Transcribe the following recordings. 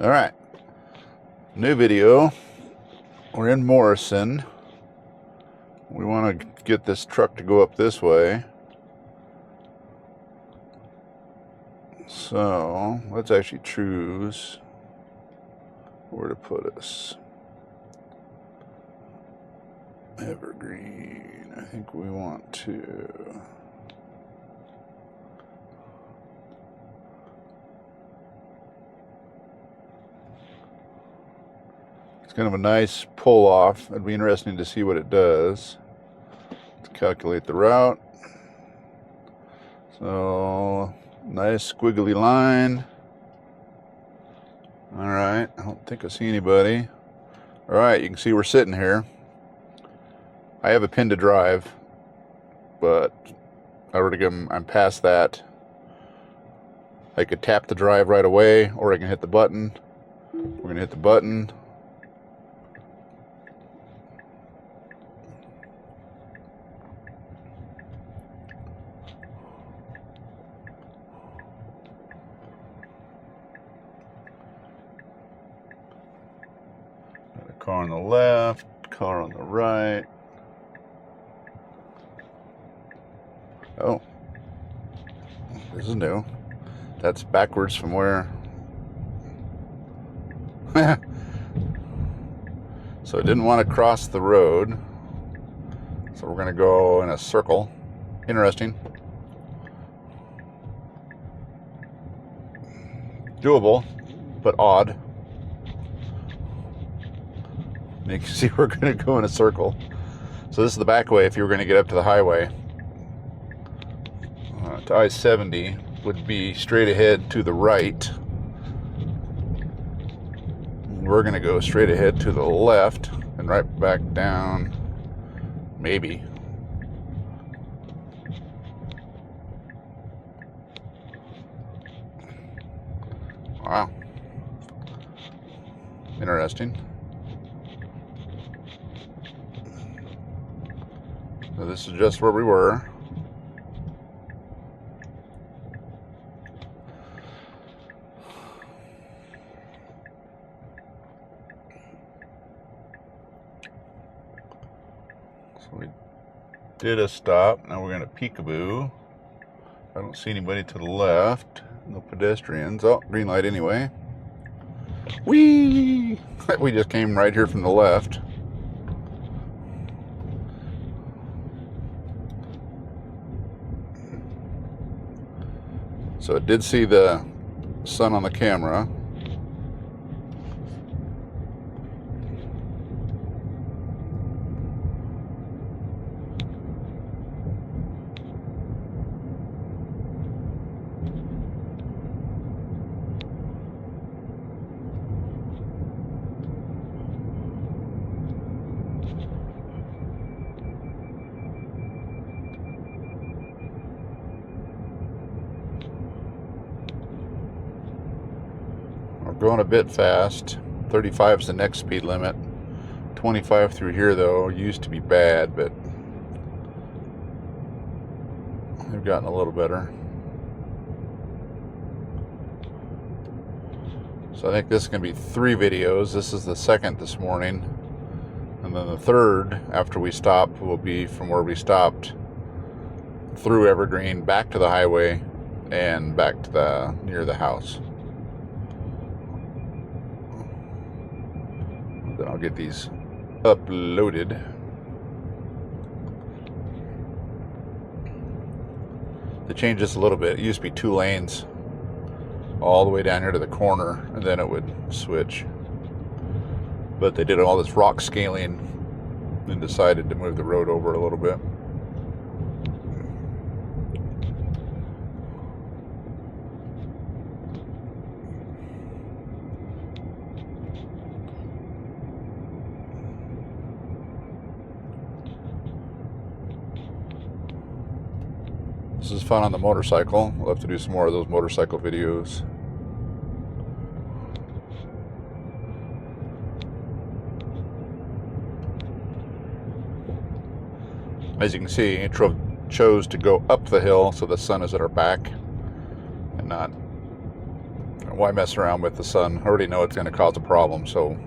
All right, new video. We're in Morrison. We want to get this truck to go up this way. So let's actually choose where to put us. Evergreen. I think we want to. It's kind of a nice pull off. It'd be interesting to see what it does. Let's calculate the route. So, nice squiggly line. Alright, I don't think I see anybody. Alright, you can see we're sitting here. I have a pin to drive, but I'm past that. I could tap the drive right away, or I can hit the button. We're going to hit the button. Got a car on the left, car on the right. Oh, this is new. That's backwards from where. So it didn't want to cross the road. So we're going to go in a circle. Interesting. Doable, but odd. You can see we're going to go in a circle. So this is the back way if you were going to get up to the highway. To I-70 would be straight ahead to the right. We're going to go straight ahead to the left and right back down, maybe. Wow. Interesting. So this is just where we were. So we did a stop. Now we're going to peekaboo. I don't see anybody to the left. No pedestrians. Oh, green light anyway. Whee! We just came right here from the left. So it did see the sun on the camera. We're going a bit fast. 35 is the next speed limit. 25 through here though used to be bad, but they've gotten a little better. So I think this is going to be 3 videos. This is the second this morning, and then the third after we stop will be from where we stopped through Evergreen back to the highway and back to near the house. Then I'll get these uploaded. They changed this a little bit. It used to be 2 lanes all the way down here to the corner, and then it would switch. But they did all this rock scaling and decided to move the road over a little bit. This is fun on the motorcycle. We'll have to do some more of those motorcycle videos. As you can see, it chose to go up the hill, so the sun is at our back and not Why mess around with the sun? I already know it's going to cause a problem, so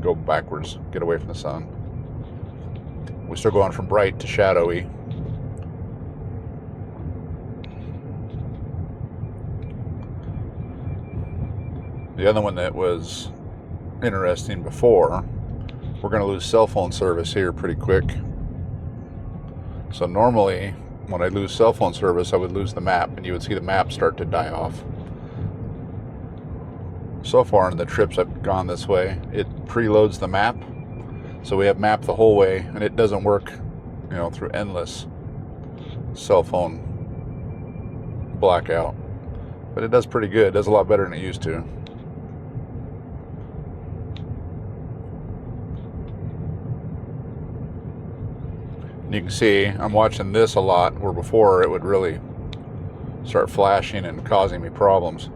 go backwards, get away from the sun. We still going from bright to shadowy. The other one that was interesting before, we're going to lose cell phone service here pretty quick. So normally when I lose cell phone service, I would lose the map, and you would see the map start to die off. So far in the trips I've gone this way, it preloads the map, so we have map the whole way, and it doesn't work, you know, through endless cell phone blackout. But it does pretty good. It does a lot better than it used to. You can see I'm watching this a lot, where before it would really start flashing and causing me problems.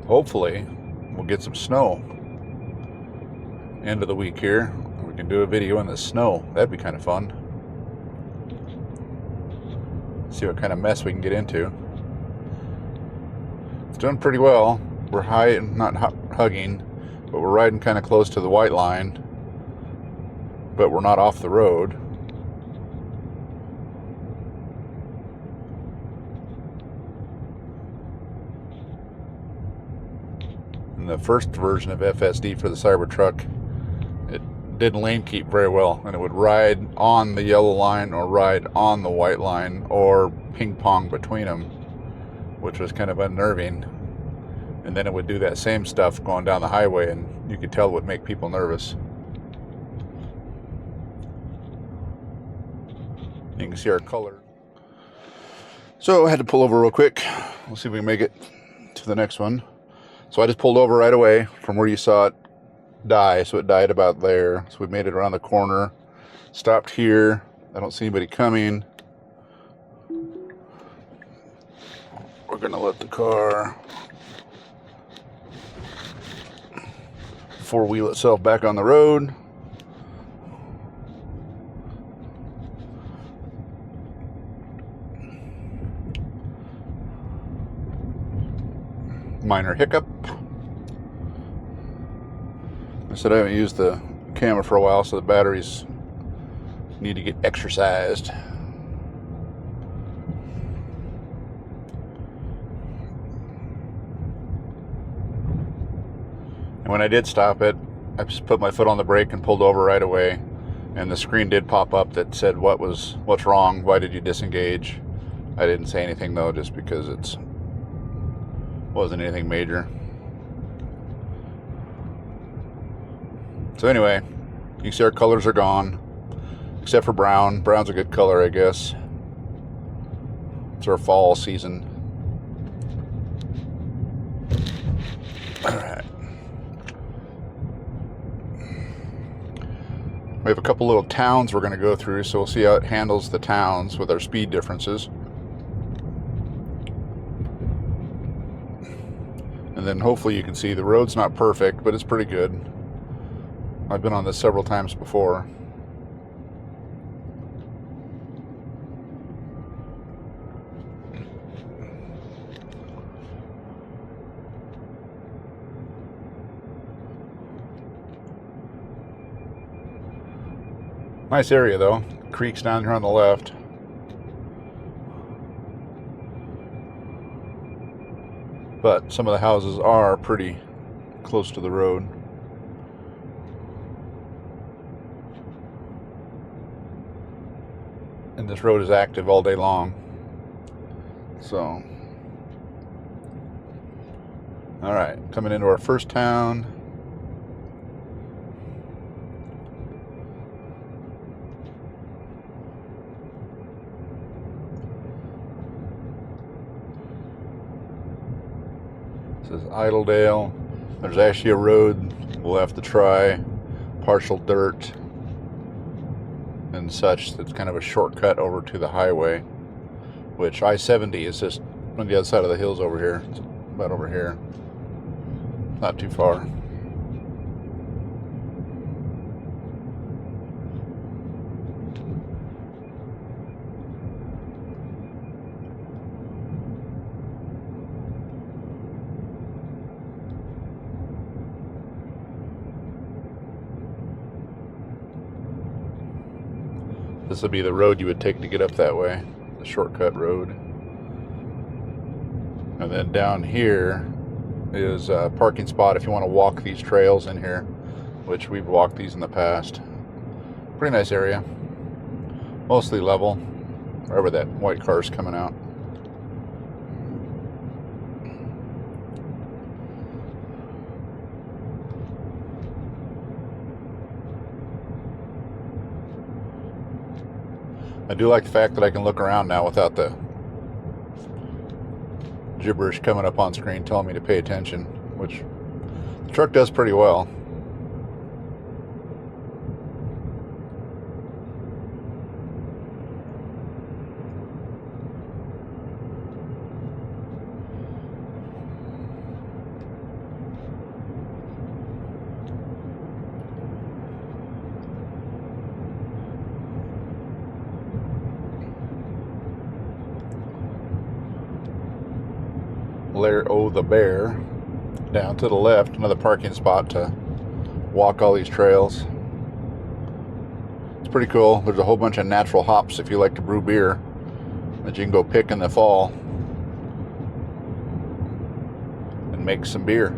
Hopefully we'll get some snow end of the week here. We can do a video in the snow. That'd be kind of fun. See what kind of mess we can get into. It's doing pretty well. We're not hugging, but we're riding kind of close to the white line, but we're not off the road. In the first version of FSD for the Cybertruck, it didn't lane keep very well, and it would ride on the yellow line or ride on the white line or ping pong between them, which was kind of unnerving. And then it would do that same stuff going down the highway, and you could tell it would make people nervous. You can see our color. So I had to pull over real quick. We'll see if we can make it to the next one. So I just pulled over right away from where you saw it die. So it died about there. So we made it around the corner. Stopped here. I don't see anybody coming. We're going to let the car four-wheel itself back on the road. Minor hiccup. I said I haven't used the camera for a while, so the batteries need to get exercised. And when I did stop it, I just put my foot on the brake and pulled over right away, and the screen did pop up that said what's wrong, why did you disengage. I didn't say anything though, just because it wasn't anything major. So anyway, you can see our colors are gone, except for brown. Brown's a good color, I guess. It's our fall season. All right. We have a couple little towns we're going to go through, so we'll see how it handles the towns with our speed differences. And then hopefully you can see the road's not perfect, but it's pretty good. I've been on this several times before. Nice area though. Creek's down here on the left. But some of the houses are pretty close to the road. And this road is active all day long. So, all right, coming into our first town. This is Idledale. There's actually a road we'll have to try, partial dirt and such. That's kind of a shortcut over to the highway, which I-70 is just on the other side of the hills over here. It's about over here, not too far. This would be the road you would take to get up that way, the shortcut road. And then down here is a parking spot if you want to walk these trails in here, which we've walked these in the past. Pretty nice area. Mostly level, wherever that white car's coming out. I do like the fact that I can look around now without the gibberish coming up on screen telling me to pay attention, which the truck does pretty well. Lair O the Bear. Down to the left, another parking spot to walk all these trails. It's pretty cool. There's a whole bunch of natural hops if you like to brew beer that you can go pick in the fall and make some beer.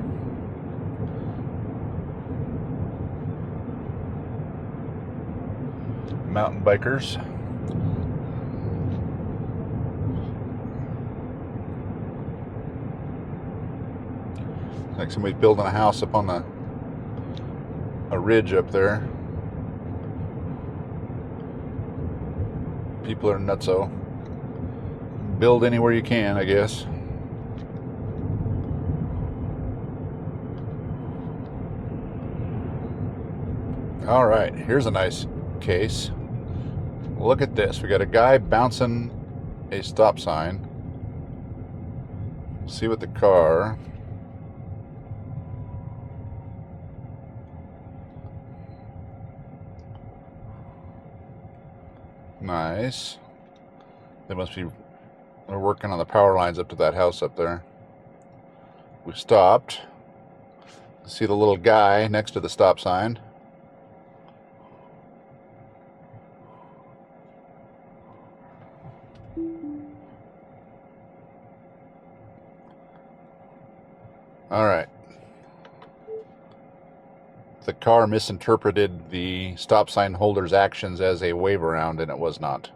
Mountain bikers. Like somebody's building a house up on a ridge up there. People are nutso. Build anywhere you can, I guess. All right, here's a nice case. Look at this. We got a guy bouncing a stop sign. See what the car. Nice. They must be, they're working on the power lines up to that house up there. We stopped. See the little guy next to the stop sign. All right. The car misinterpreted the stop sign holder's actions as a wave around, and it was not.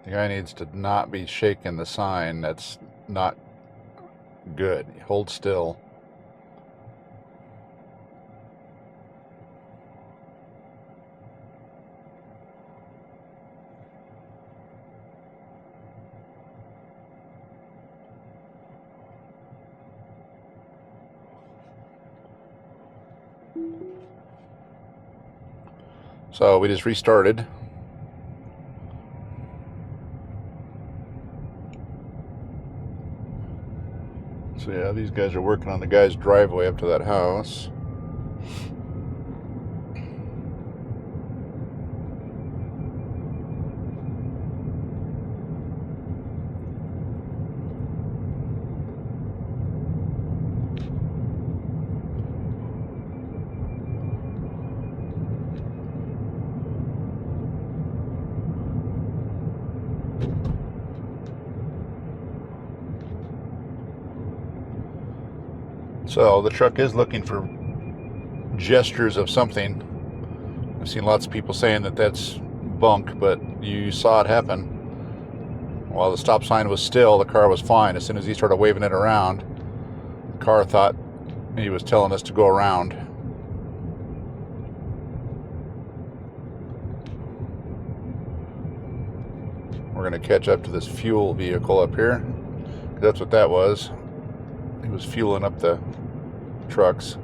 The guy needs to not be shaking the sign. That's not good. Hold still. So we just restarted. So yeah, these guys are working on the guy's driveway up to that house. So the truck is looking for gestures of something. I've seen lots of people saying that that's bunk, but you saw it happen. While the stop sign was still, the car was fine. As soon as he started waving it around, the car thought he was telling us to go around. We're going to catch up to this fuel vehicle up here. That's what that was. He was fueling up the trucks.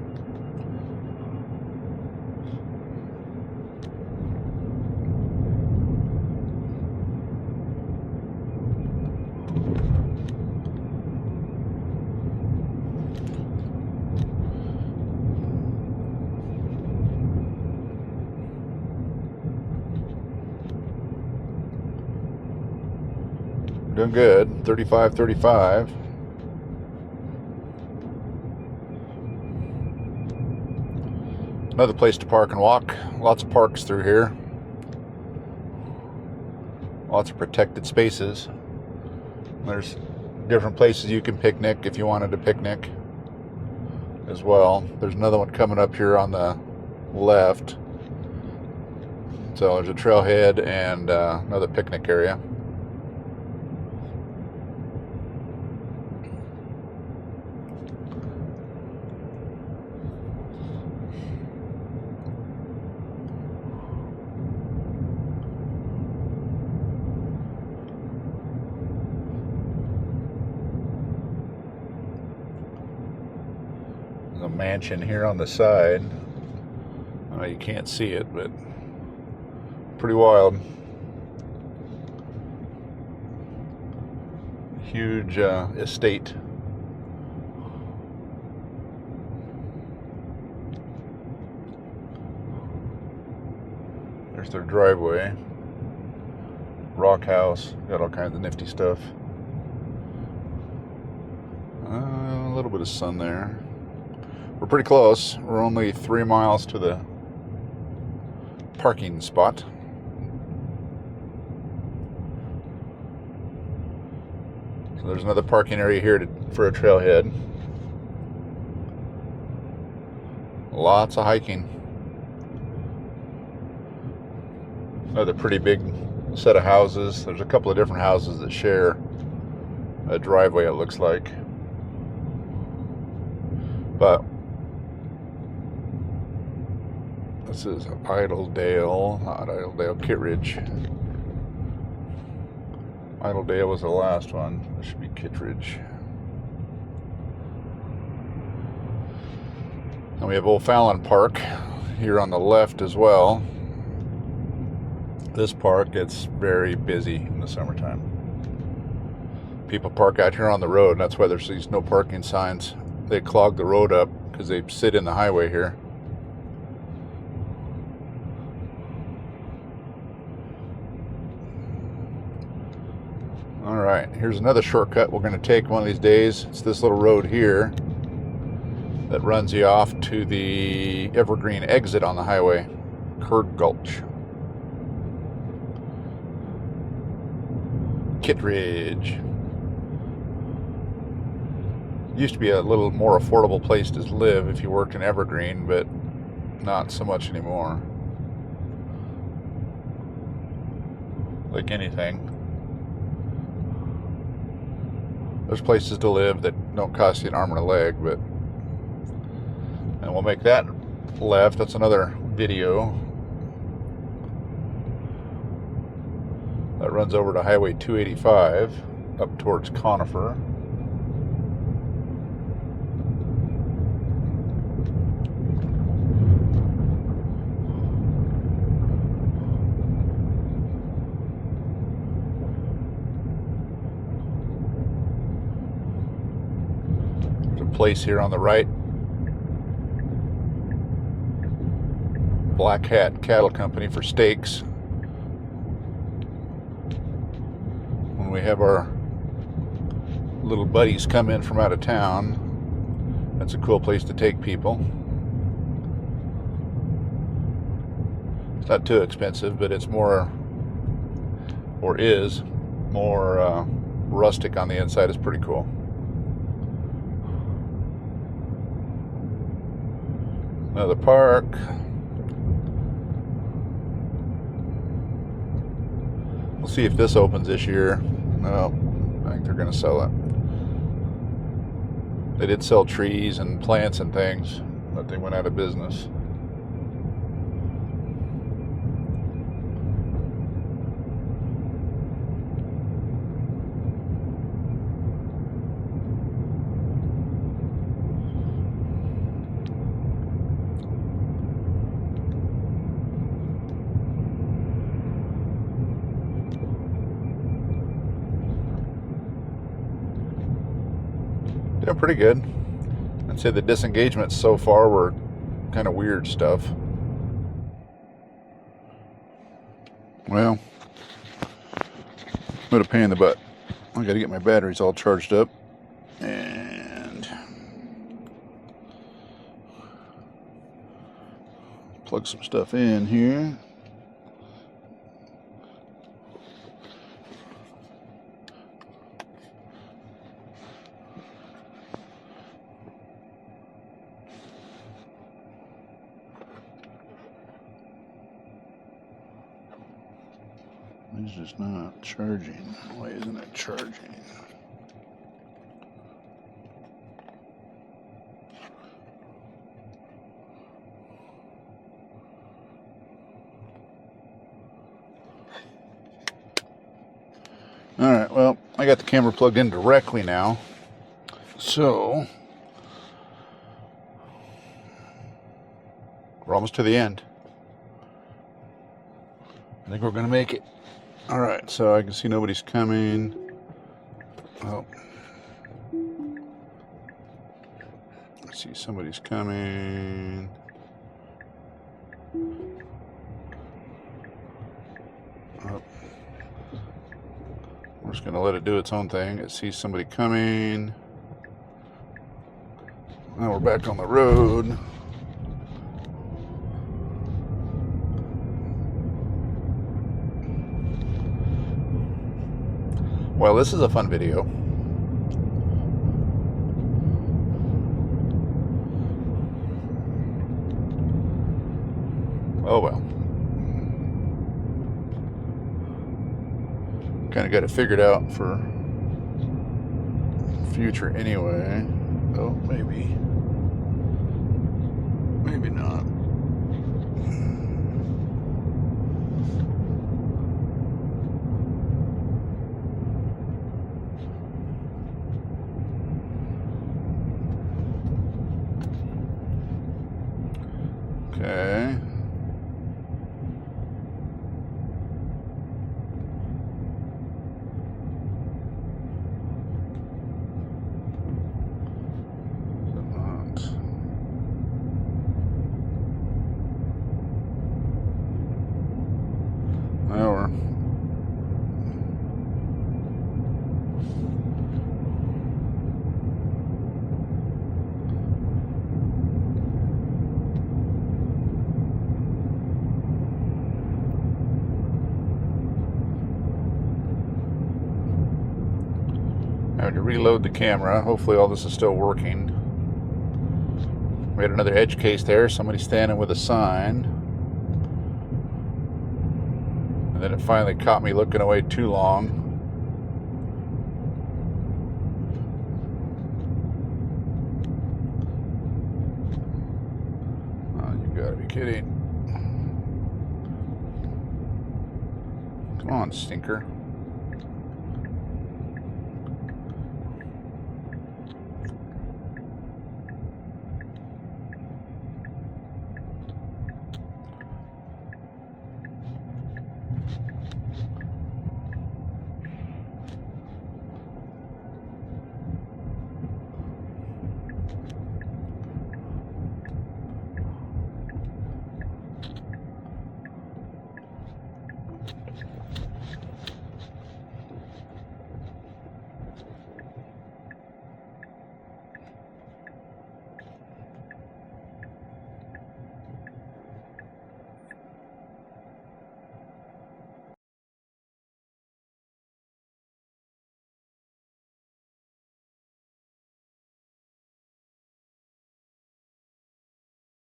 Doing good. 35. Another place to park and walk. Lots of parks through here. Lots of protected spaces. There's different places you can picnic if you wanted to picnic as well. There's another one coming up here on the left. So there's a trailhead and another picnic area. A mansion here on the side. You can't see it, but pretty wild. Huge estate. There's their driveway. Rock house. Got all kinds of nifty stuff. A little bit of sun there. We're pretty close. We're only 3 miles to the parking spot. So there's another parking area here for a trailhead. Lots of hiking. Another pretty big set of houses. There's a couple of different houses that share a driveway, it looks like. But this is Idledale, not Idledale, Kittredge. Idledale was the last one. This should be Kittredge. And we have Old Fallon Park here on the left as well. This park gets very busy in the summertime. People park out here on the road, and that's why there's these no parking signs. They clog the road up because they sit in the highway here. Alright, here's another shortcut we're going to take one of these days. It's this little road here that runs you off to the Evergreen exit on the highway, Curd Gulch. Kittredge. Used to be a little more affordable place to live if you worked in Evergreen, but not so much anymore. Like anything. There's places to live that don't cost you an arm and a leg, but... And we'll make that left. That's another video. That runs over to Highway 285, up towards Conifer. Place here on the right. Black Hat Cattle Company for steaks. When we have our little buddies come in from out of town, that's a cool place to take people. It's not too expensive, but it's more, or is more rustic on the inside. It's pretty cool. Another park. We'll see if this opens this year. No, I think they're going to sell it. They did sell trees and plants and things, but they went out of business. Doing pretty good. I'd say the disengagements so far were kind of weird stuff. Well, what a pain in the butt. I gotta get my batteries all charged up and plug some stuff in here. It's just not charging. Why isn't it charging? Alright, well, I got the camera plugged in directly now. So, we're almost to the end. I think we're going to make it. Alright, so I can see nobody's coming. Oh. I see somebody's coming. Oh. We're just going to let it do its own thing. It sees somebody coming. Now we're back on the road. Well, this is a fun video. Oh well. Kind of got it figured out for future anyway. Oh, maybe. Maybe not. Okay. Well, I have to reload the camera. Hopefully all this is still working. We had another edge case there. Somebody standing with a sign. And then it finally caught me looking away too long. Oh, you gotta be kidding. Come on, stinker.